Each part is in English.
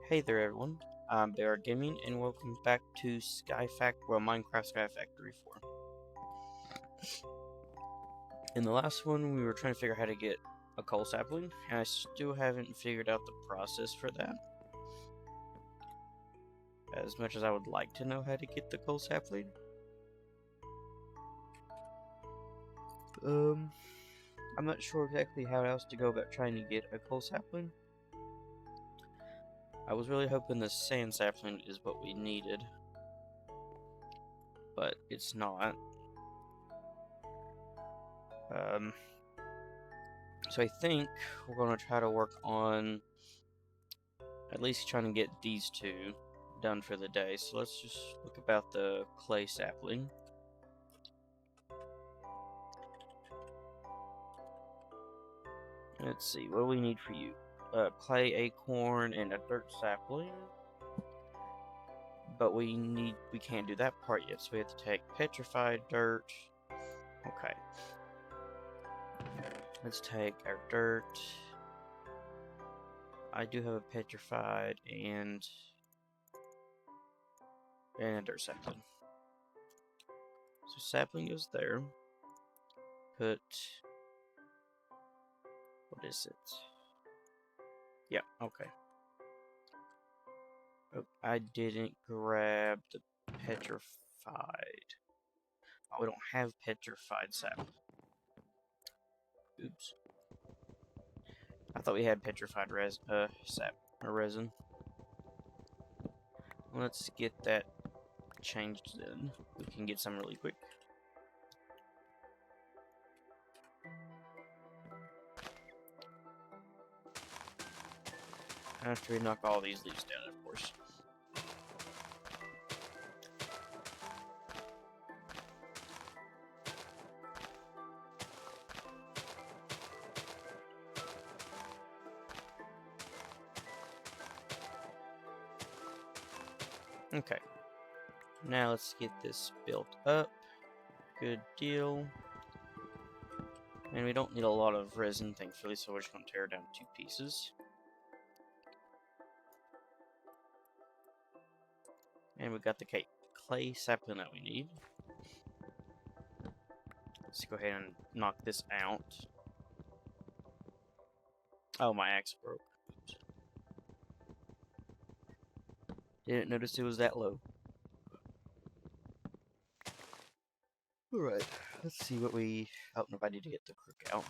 Hey there everyone, I'm Bear Gaming and welcome back to Minecraft Skyfactory 4. In the last one we were trying to figure out how to get a coal sapling, and I still haven't figured out the process for that. As much as I would like to know how to get the coal sapling. I'm not sure exactly how else to go about trying to get a coal sapling. I was really hoping the sand sapling is what we needed, but it's not. So I think we're going to try to work on at least trying to get these two done for the day. So let's just look about the clay sapling. Let's see, what do we need for you? Clay acorn and a dirt sapling. But we can't do that part yet, so we have to take petrified dirt. Okay. Let's take our dirt. I do have a petrified and a dirt sapling. So sapling goes there. Put, what is it? Yeah, okay. Oh, I didn't grab the petrified. Oh, we don't have petrified sap. Oops. I thought we had petrified sap or resin. Let's get that changed then. We can get some really quick. After we knock all these leaves down, of course. Okay. Now let's get this built up. Good deal. And we don't need a lot of resin, thankfully, so we're just going to tear it down 2 pieces. And we got the clay sapling that we need. Let's go ahead and knock this out. Oh, my axe broke. Oops. Didn't notice it was that low. Alright, let's see what we... Oh, no, I need to get the crook out.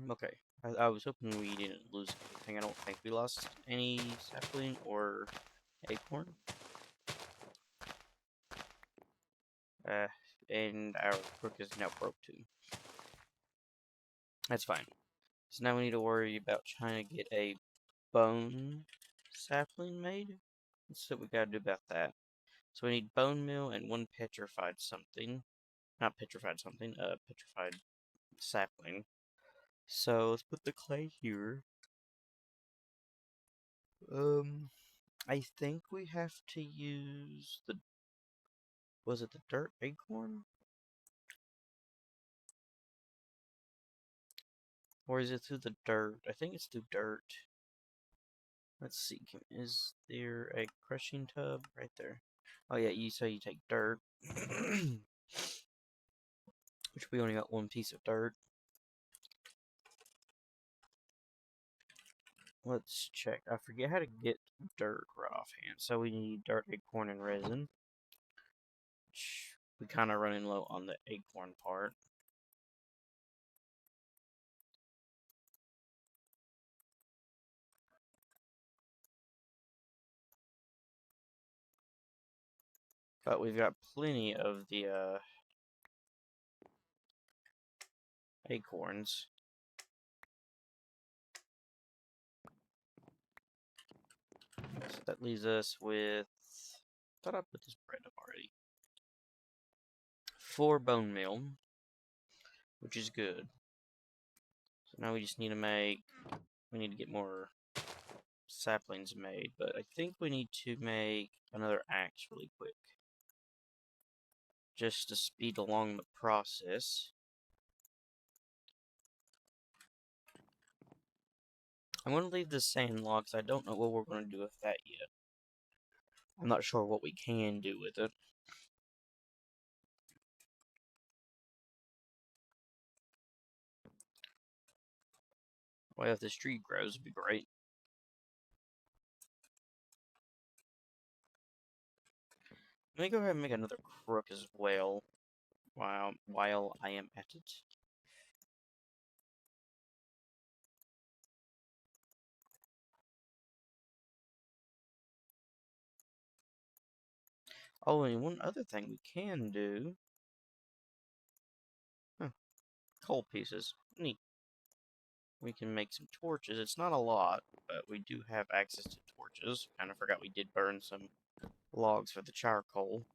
Okay. I was hoping we didn't lose anything. I don't think we lost any sapling or acorn. And our crook is now broke too. That's fine. So now we need to worry about trying to get a bone sapling made. Let's see what we gotta do about that. So we need bone meal and 1 petrified something. Not petrified something, petrified sapling. So let's put the clay here. I think we have to use the... Was it the dirt acorn? Or is it through the dirt? I think it's through dirt. Let's see, is there a crushing tub right there? Oh yeah, you take dirt. Which we only got 1 piece of dirt. Let's check. I forget how to get dirt right offhand. So we need dirt, acorn, and resin. Which we kind of running low on the acorn part. But we've got plenty of the acorns. So that leaves us with... I thought I put this bread up already. 4 bone meal, which is good. So now we just need to make... We need to get more saplings made, but I think we need to make another axe really quick. Just to speed along the process. I'm going to leave this sand log because I don't know what we're going to do with that yet. I'm not sure what we can do with it. Well, if this tree grows, it'd be great. Let me go ahead and make another crook as well while I am at it. Oh, and one other thing we can do. Huh, coal pieces. Neat. We can make some torches. It's not a lot, but we do have access to torches. Kind of forgot we did burn some logs for the charcoal.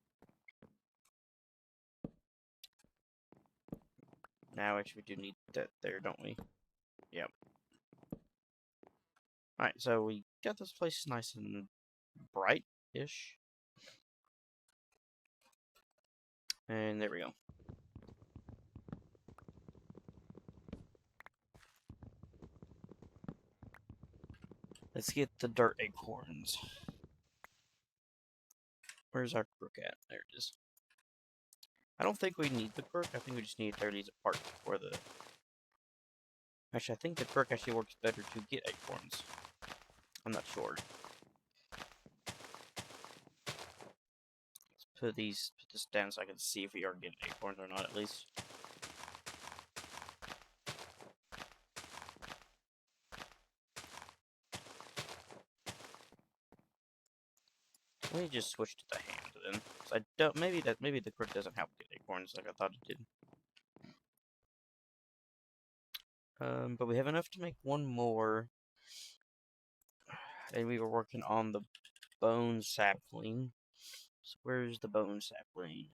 Now, actually, we do need that there, don't we? Yep. Alright, so we got this place nice and bright-ish. And there we go. Let's get the dirt acorns. Where's our crook at? There it is. I don't think we need the crook. I think we just need to tear these apart for the... Actually, I think the crook actually works better to get acorns. I'm not sure. Let's put this down so I can see if we are getting acorns or not, at least. Let me just switch to the hand then. I don't. Maybe the crook doesn't have to get acorns like I thought it did. But we have enough to make one more. And we were working on the bone sapling. So where's the bone sapling?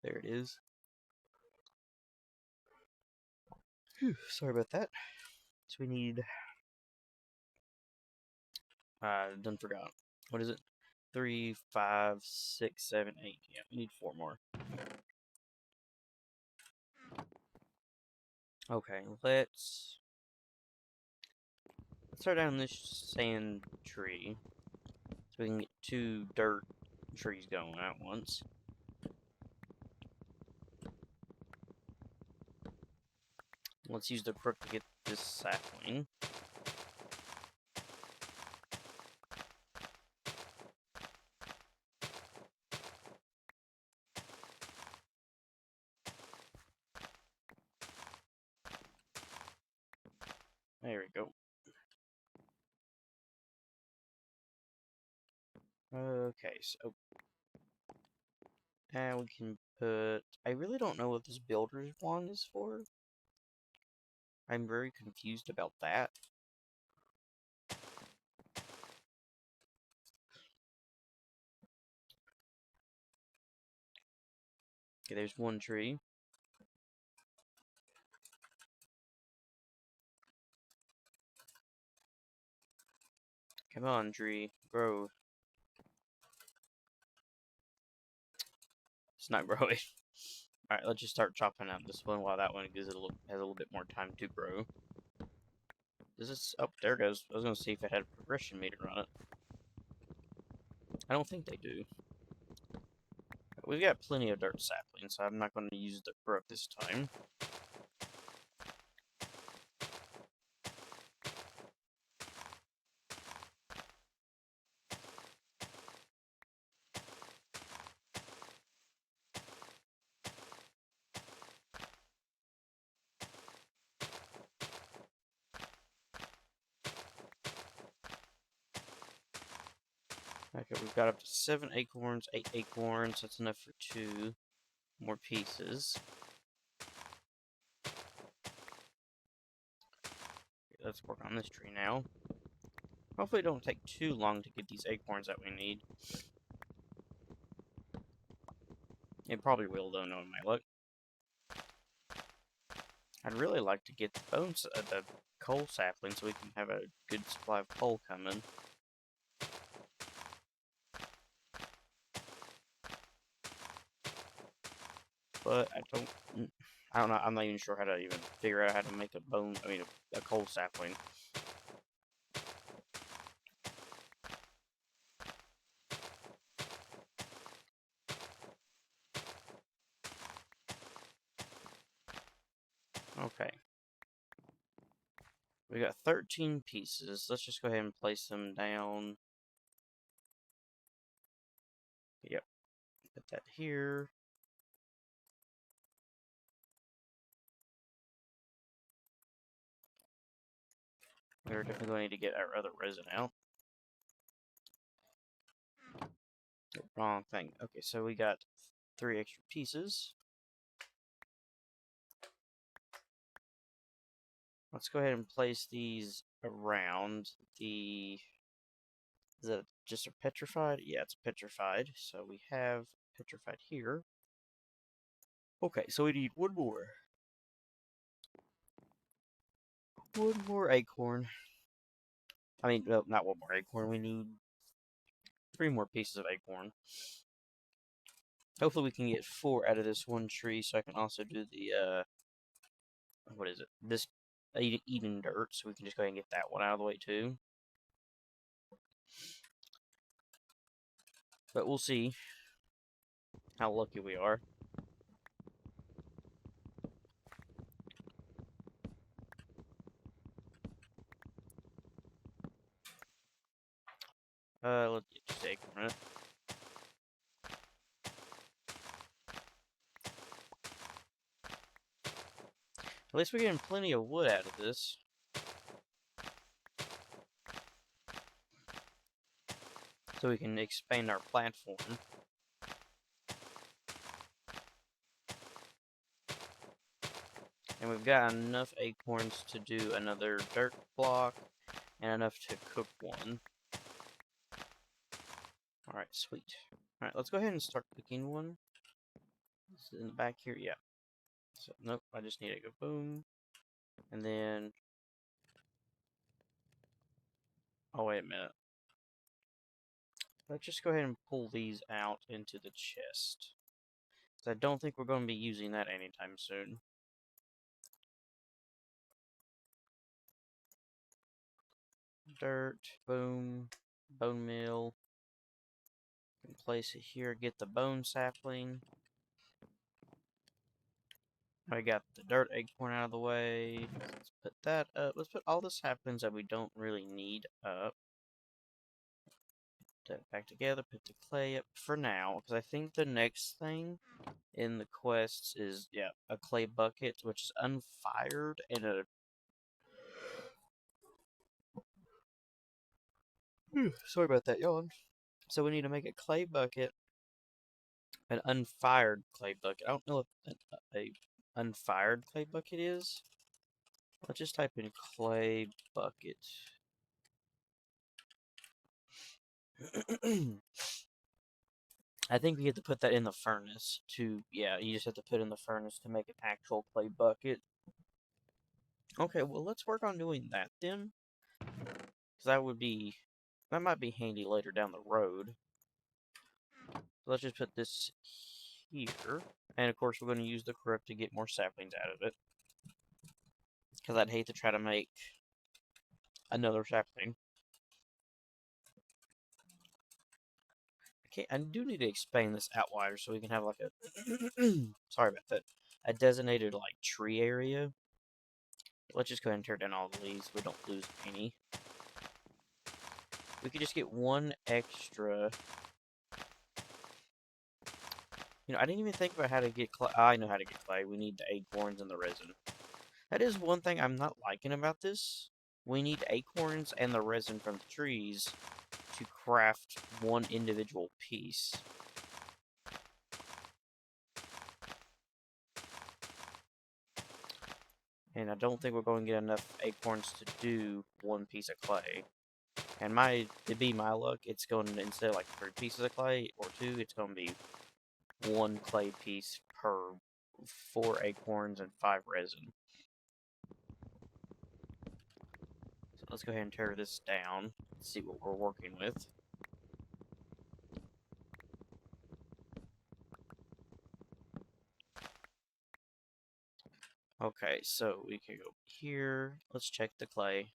There it is. Whew, sorry about that. So we need... done forgot. What is it? 3, 5, 6, 7, 8. Yeah, we need 4 more. Okay, let's start down this sand tree. So we can get 2 dirt trees going at once. Let's use the crook to get this sapling. There we go. Okay, so now we can put... I really don't know what this builder's wand is for. I'm very confused about that. Okay, there's one tree. Come on, tree. Grow. It's not growing. Alright, let's just start chopping out this one while that one gives it has a little bit more time to grow. Does this... Oh, there it goes. I was going to see if it had a progression meter on it. I don't think they do. We've got plenty of dirt saplings, so I'm not going to use the crook this time. Okay, we've got up to 7 acorns, 8 acorns. That's enough for 2 more pieces. Okay, let's work on this tree now. Hopefully it don't take too long to get these acorns that we need. It probably will, though, knowing my luck. I'd really like to get the coal sapling so we can have a good supply of coal coming. But I don't know, I'm not even sure how to even figure out how to make a coal sapling. Okay. We got 13 pieces. Let's just go ahead and place them down. Yep. Put that here. We're definitely going to need to get our other resin out. Wrong thing. Okay, so we got 3 extra pieces. Let's go ahead and place these around the... Is that just a petrified? Yeah, it's petrified. So we have petrified here. Okay, so we need one more. One more acorn. I mean, well, not one more acorn. We need 3 more pieces of acorn. Hopefully we can get 4 out of this one tree, so I can also do the, what is it? This eating dirt, so we can just go ahead and get that one out of the way, too. But we'll see how lucky we are. Let's get just acorn it. At least we're getting plenty of wood out of this. So we can expand our platform. And we've got enough acorns to do another dirt block, and enough to cook one. Alright, sweet. Alright, let's go ahead and start cooking one. Is it in the back here? Yeah. So, nope, I just need to go boom. And then... Oh, wait a minute. Let's just go ahead and pull these out into the chest. Because I don't think we're going to be using that anytime soon. Dirt, boom, bone meal. Can place it here, get the bone sapling. I got the dirt acorn out of the way. Let's put that up. Let's put all the saplings that we don't really need up. Put that back together, put the clay up for now, because I think the next thing in the quests is, yeah, a clay bucket, which is unfired, and a... Sorry about that, yawn. So we need to make a clay bucket, an unfired clay bucket. I don't know what a unfired clay bucket is. Let's just type in clay bucket. I think we have to put that in the furnace to, yeah, you just have to put in the furnace to make an actual clay bucket. Okay, well, let's work on doing that then. Because that might be handy later down the road. So let's just put this here. And of course, we're going to use the corrupt to get more saplings out of it. Because I'd hate to try to make another sapling. Okay, I do need to expand this out wider so we can have like a... Sorry about that. A designated, like, tree area. Let's just go ahead and tear down all the leaves so we don't lose any. We could just get one extra... You know, I didn't even think about how to get clay. I know how to get clay. We need the acorns and the resin. That is one thing I'm not liking about this. We need acorns and the resin from the trees to craft one individual piece. And I don't think we're going to get enough acorns to do one piece of clay. And it'd be my luck, it's going to, instead of like 3 pieces of clay or 2, it's going to be 1 clay piece per 4 acorns and 5 resin. let's go ahead and tear this down. See what we're working with. Okay, so we can go here. Let's check the clay.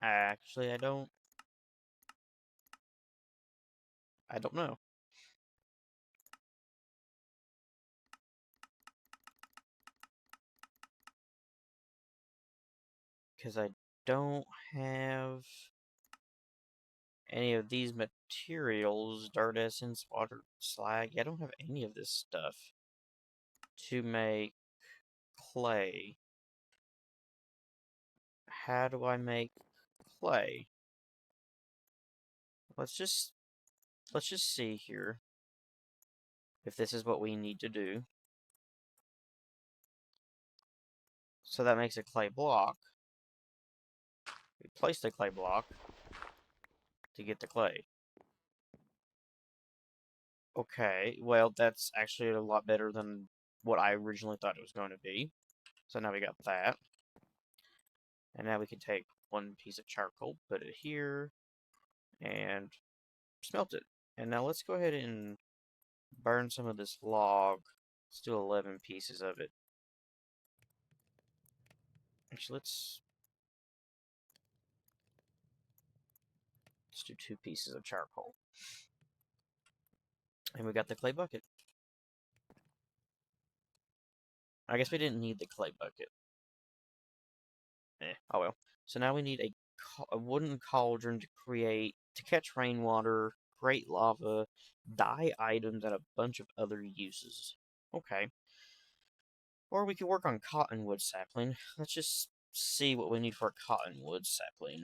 Actually, I don't know. Because I don't have any of these materials, dirt essence, water, slag. I don't have any of this stuff to make clay. How do I make clay? Let's just see here if this is what we need to do. So that makes a clay block. We place the clay block to get the clay. Okay, well, that's actually a lot better than what I originally thought it was going to be. So now we got that. And now we can take one piece of charcoal, put it here, and smelt it. And now let's go ahead and burn some of this log. Let's do 11 pieces of it. Actually, let's do 2 pieces of charcoal. And we got the clay bucket. I guess we didn't need the clay bucket. Oh well. So now we need a wooden cauldron to catch rainwater, create lava, dye items, and a bunch of other uses. Okay. Or we could work on cottonwood sapling. Let's just see what we need for a cottonwood sapling.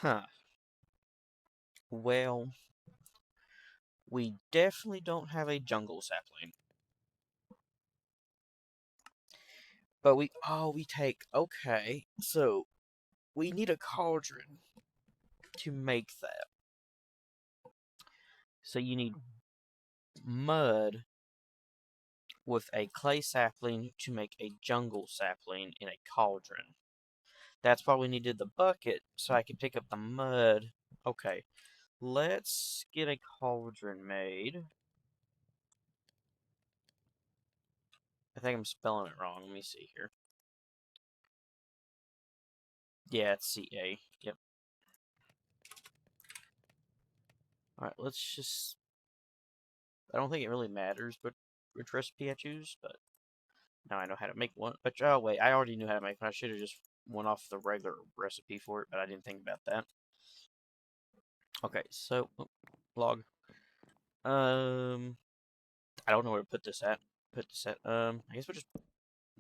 Huh. Well, we definitely don't have a jungle sapling. But we take, okay, so we need a cauldron to make that. So you need mud with a clay sapling to make a jungle sapling in a cauldron. That's why we needed the bucket, so I could pick up the mud. Okay, let's get a cauldron made. I think I'm spelling it wrong. Let me see here. Yeah, it's C-A. Yep. Alright, let's just... I don't think it really matters which recipe I choose, but now I know how to make one. But, oh, wait, I already knew how to make one. I should have just went off the regular recipe for it, but I didn't think about that. Okay, so... Oh, log. I don't know where to put this at. I guess we'll just...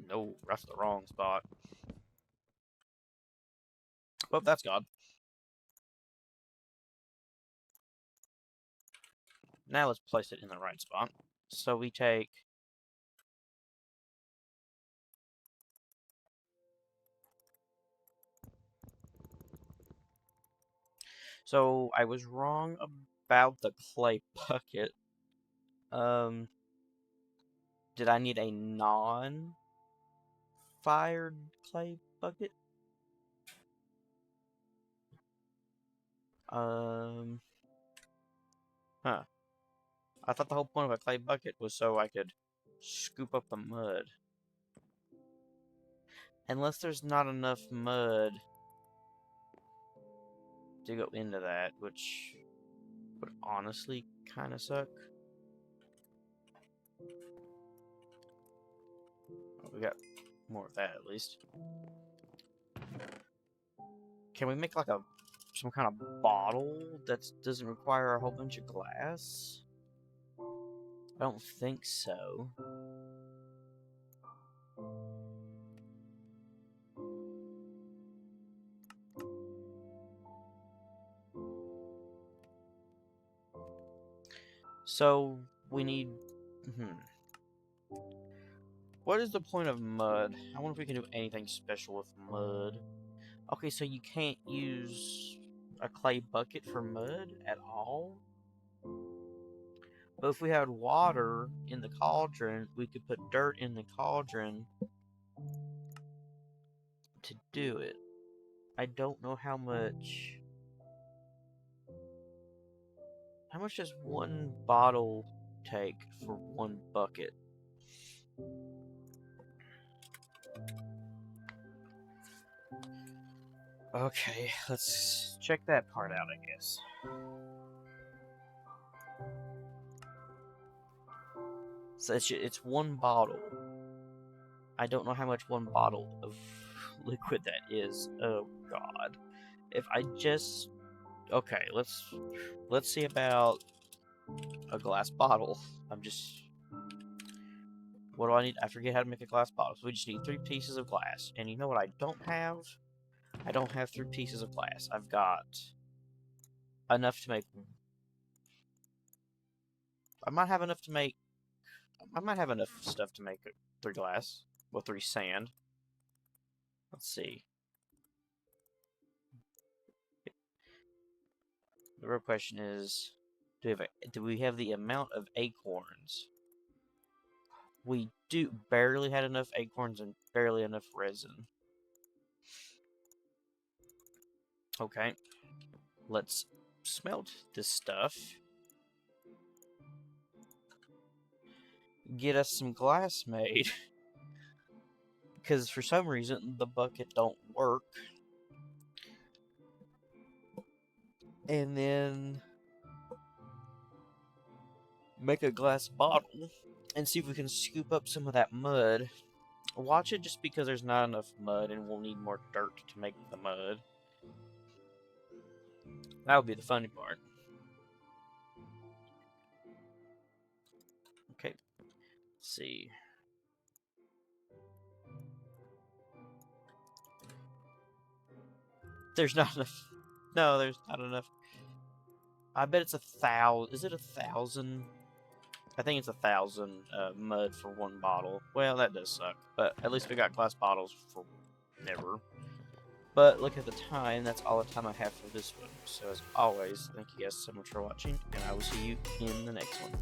No, that's the wrong spot. Well, that's God. Now let's place it in the right spot. So we take... So I was wrong about the clay bucket. Did I need a non-fired clay bucket? Huh. I thought the whole point of a clay bucket was so I could scoop up the mud. Unless there's not enough mud to go into that, which would honestly kind of suck. Oh, we got more of that at least. Can we make like some kind of bottle that doesn't require a whole bunch of glass? I don't think so. So we need What is the point of mud? I wonder if we can do anything special with mud. Okay, so you can't use a clay bucket for mud at all? But if we had water in the cauldron, we could put dirt in the cauldron to do it. I don't know how much... How much does one bottle take for one bucket? Okay, let's check that part out, I guess. So it's one bottle. I don't know how much one bottle of liquid that is. Oh god. If I just... Okay, let's see about a glass bottle. What do I need? I forget how to make a glass bottle. So we just need 3 pieces of glass. And you know what I don't have? I don't have 3 pieces of glass. I've got enough to make... I might have enough stuff to make 3 glass. Well, 3 sand. Let's see. The real question is, do we have the amount of acorns? We do barely had enough acorns and barely enough resin. Okay. Let's smelt this stuff. Get us some glass made. Because for some reason the bucket don't work. And then make a glass bottle and see if we can scoop up some of that mud. Watch it just because there's not enough mud and we'll need more dirt to make the mud. That would be the funny part. Okay, let's see. There's not enough. No, there's not enough. I bet it's 1,000. Is it 1,000? I think it's 1,000 mud for one bottle. Well, that does suck. But at least we got glass bottles for never. But look at the time. That's all the time I have for this one. So as always, thank you guys so much for watching. And I will see you in the next one.